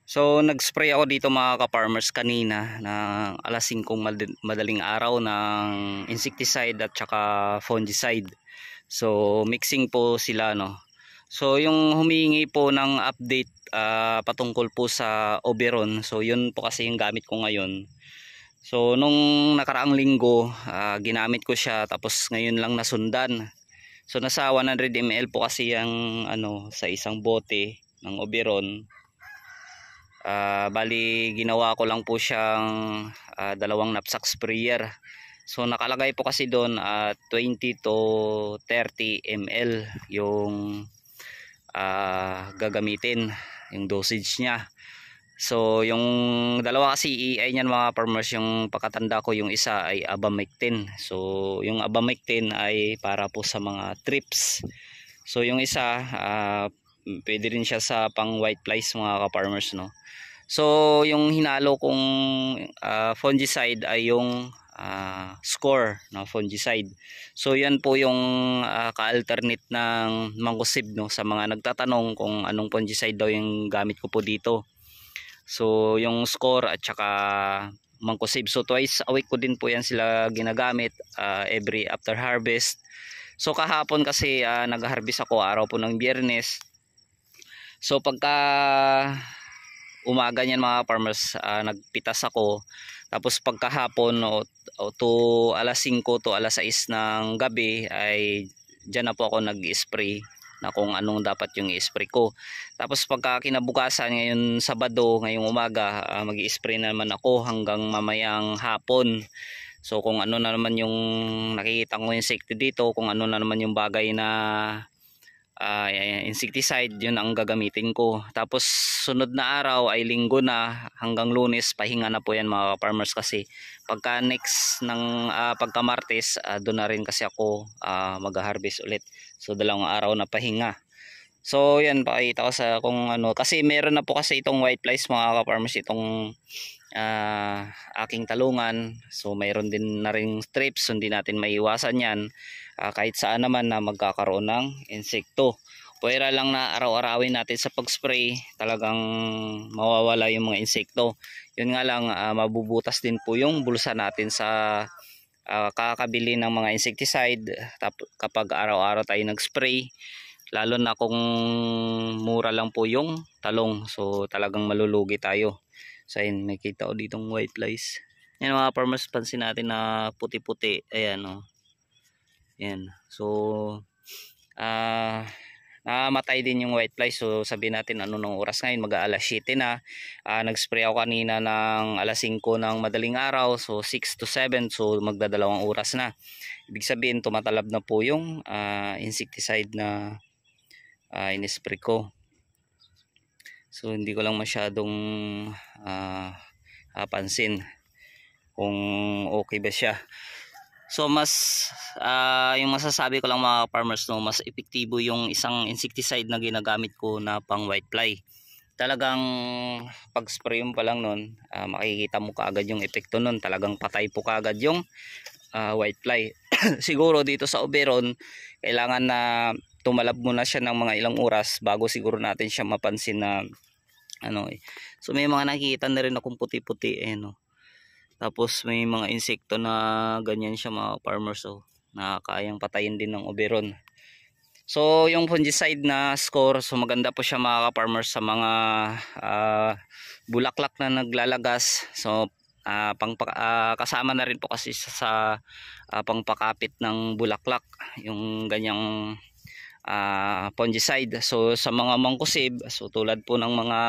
So nag-spray ako dito mga ka-farmers kanina ng alas 5 madaling araw ng insecticide at saka fungicide. So mixing po sila no. So yung humingi po ng update patungkol po sa Oberon. So yun po kasi yung gamit ko ngayon. So nung nakaraang linggo ginamit ko siya, tapos ngayon lang nasundan. So nasa 100 ml po kasi yung sa isang bote ng Oberon. Bali ginawa ko lang po siyang dalawang knapsack sprayer. So nakalagay po kasi doon 20 to 30 ml yung gagamitin, yung dosage niya. So yung dalawa kasi EI niyan mga farmers, yung pakatanda ko, yung isa ay abamectin. So yung abamectin ay para po sa mga trips. So yung isa pwede rin siya sa pang white flies mga ka-farmers no. So yung hinalo kong fungicide ay yung score na fungicide. So yan po yung ka-alternate ng Mancozeb no, sa mga nagtatanong kung anong fungicide daw yung gamit ko po dito. So yung score at saka Mancozeb, so twice a week ko din po yan sila ginagamit every after harvest. So kahapon kasi nag-harvest ako araw po ng Biyernes. So pagka umaga niyan mga farmers nagpitas ako, tapos pagkahapon to alas 5 to alas 6 ng gabi ay diyan na po ako nag-spray na kung anong dapat yung i-spray ko. Tapos pagka kinabukasan ngayon Sabado, ngayong umaga mag-i-spray na naman ako hanggang mamayang hapon. So kung ano na naman yung nakikita ko insekto dito, kung ano na naman yung bagay na insecticide, yun ang gagamitin ko. Tapos sunod na araw ay linggo na, hanggang Lunes pahinga na po yan mga farmers, kasi pagka next ng pagka Martes doon na rin kasi ako mag-harvest ulit. So dalawang araw na pahinga. So yan, pakita ko sa kung ano, kasi meron na po kasi itong white flies mga ka-farmers, itong aking talungan. So mayroon din na ring strips, hindi natin maiwasan yan kahit saan naman na magkakaroon ng insekto. Pwera lang na araw-arawin natin sa pag-spray, talagang mawawala yung mga insekto. Yun nga lang, mabubutas din po yung bulsa natin sa kakabili ng mga insecticide kapag araw-araw tayo nag-spray, lalo na kung mura lang po yung talong. So talagang malulugi tayo. So ayun, may kita ko ditong white flies. Yan mga farmers, pansin natin na puti-puti. Ayan o. Yan. So namatay din yung white flies. So sabihin natin ano nung oras ngayon, mag-aalas 7 na. Nag-spray ako kanina ng alas 5 ng madaling araw. So 6 to 7. So magdadalawang oras na. Ibig sabihin tumatalab na po yung insecticide na in-spray ko. So hindi ko lang masyadong pansin kung okay ba siya. So mas yung masasabi ko lang mga farmers no, mas epektibo yung isang insecticide na ginagamit ko na pang white fly. Talagang pag spray mo pa lang nun, makikita mo kaagad yung epekto nun. Talagang patay po kaagad yung white fly. Siguro dito sa Oberon, kailangan na tumalab muna siya ng mga ilang oras bago siguro natin siya mapansin na So may mga nakikita na rin akong puti-puti no. Tapos may mga insekto na ganyan siya mga farmers, na kayang patayin din ng Oberon. So yung fungicide na score, so maganda po siya mga farmers sa mga bulaklak na naglalagas. So kasama na rin po kasi sa pangpakapit ng bulaklak yung ganyang fungicide. So sa mga Mancozeb, so tulad po ng mga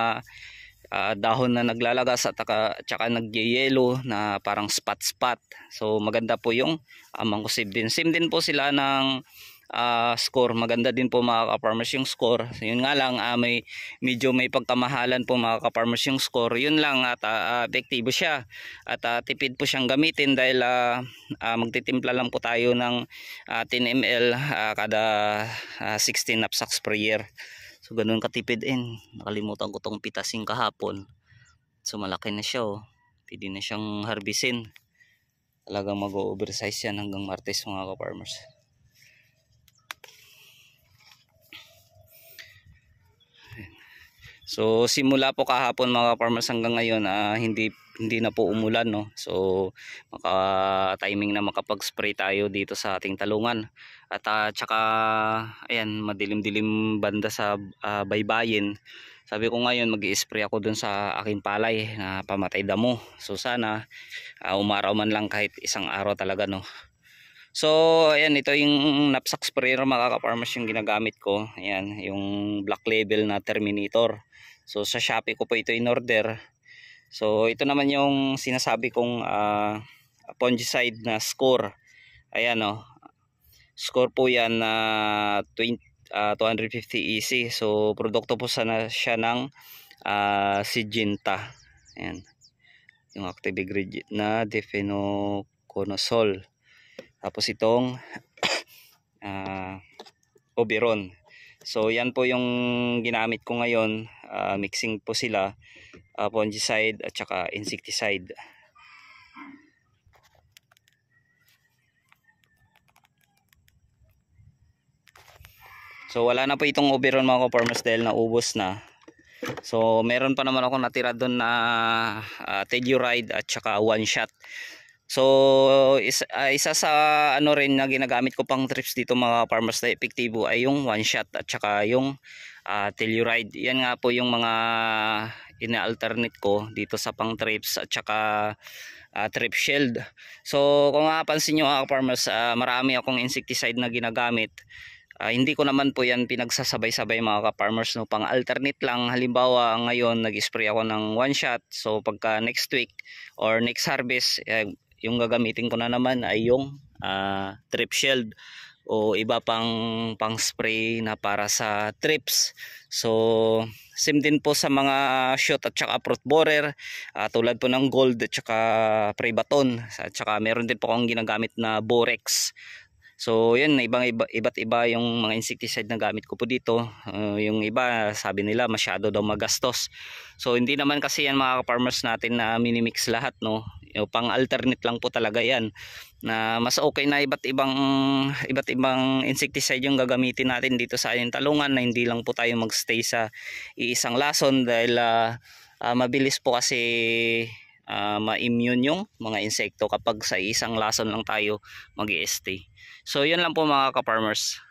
dahon na naglalagas at tsaka nagyeyelo na parang spot. So maganda po yung Mancozeb din. Same din po sila ng score. Maganda din po mga ka-farmers yung score. So, yun nga lang medyo may pagkamahalan po mga ka-farmers yung score. Yun lang, at epektibo siya at tipid po siyang gamitin dahil magtitimpla lang po tayo ng 10 ml kada 16 knapsack sprayer. So ganun katipid. Nakalimutan ko tong pitasin kahapon. So malaki na siya pwede na siyang harbisin. Talagang mag-oversize yan hanggang Martes mga ka-farmers. So simula po kahapon mga farmers hanggang ngayon hindi na po umulan, no. So maka-timing na makapag-spray tayo dito sa ating talungan. At tsaka ayan, madilim-dilim banda sa baybayin. Sabi ko ngayon mag-i-spray ako dun sa aking palay na pamatay damo. So sana umaraw man lang kahit isang araw talaga, no. So ayan, ito yung knapsack sprayer mga ka-farmers yung ginagamit ko. Ayan, yung black label na Terminator. So sa Shopee ko po ito in order. So ito naman yung sinasabi kong fungicide na score. Ayan, oh. Score po yan na 250 EC. So produkto po sana siya ng Syngenta. Ayan, yung active ingredient na difenoconazole. Tapos itong Oberon. So yan po yung ginamit ko ngayon. Mixing po sila, fungicide at saka insecticide. So wala na po itong Oberon mga farmers dahil naubos na. So meron pa naman ako natira doon na Telluride at saka one shot. So isa sa ano rin na ginagamit ko pang trips dito mga farmers na epektibo ay yung one shot at saka yung Telluride. Yan nga po yung mga ina-alternate ko dito sa pang trips at saka trip shield. So kung mapapansin nyo mga farmers, marami akong insecticide na ginagamit. Hindi ko naman po yan pinagsasabay-sabay mga ka-farmers, no, pang alternate lang. Halimbawa ngayon nag-spray ako ng one shot, so pagka next week or next harvest yung gagamitin ko na naman ay yung trip shield o iba pang spray na para sa trips. So same din po sa mga shoot at saka fruit borer, tulad po ng gold at saka prebaton, at saka meron din po akong ginagamit na borex. So yan, iba't iba yung mga insecticide na gamit ko po dito. Yung iba sabi nila masyado daw magastos. So hindi naman kasi yan mga farmers natin na minimix lahat, no. Yung pang alternate lang po talaga yan, na mas okay na iba't ibang insecticide yung gagamitin natin dito sa ating talungan, na hindi lang po tayo magstay sa iisang lason dahil mabilis po kasi ma-immune yung mga insekto kapag sa isang lason lang tayo mag-i-stay. So yun lang po mga ka-farmers.